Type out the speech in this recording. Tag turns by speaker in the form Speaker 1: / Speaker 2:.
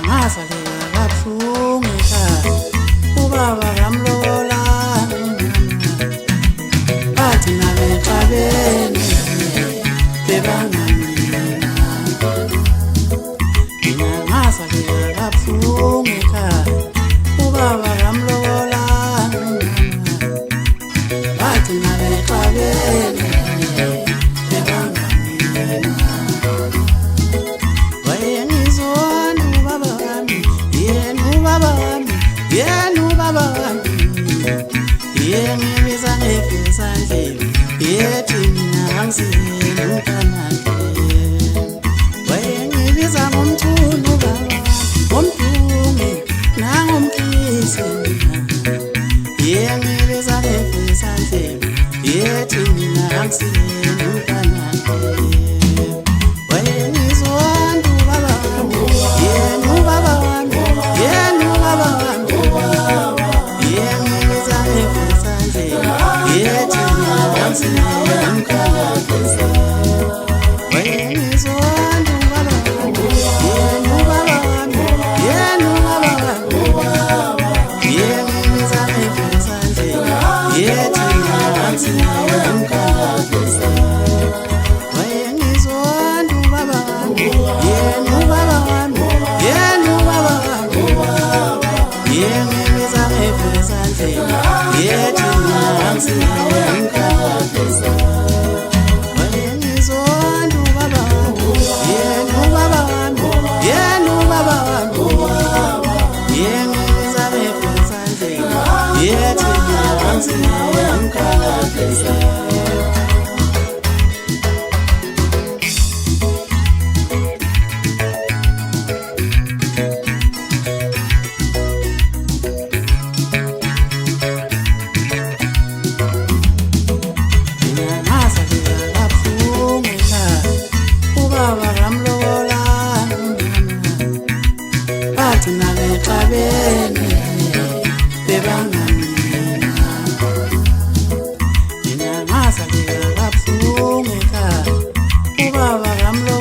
Speaker 1: ngasalela kabuhlungu ekhaya ubaba kamlola bathi nabexabene bebangamina mina ngasalela kabuhlungu ekhaya ubaba kamlola bathi nabexabene Ngibiza ngefesandleni yethi mina angisiyeni umntanakhe wayengibiza ngomthunu baba ngomdunge nangomkhize mina ngibiza ngefesandleni yethi mina angisiyeni umntanakhe wayengizonda ubaba wami yena ubaba wami yena ubaba wami Ubaba kamlo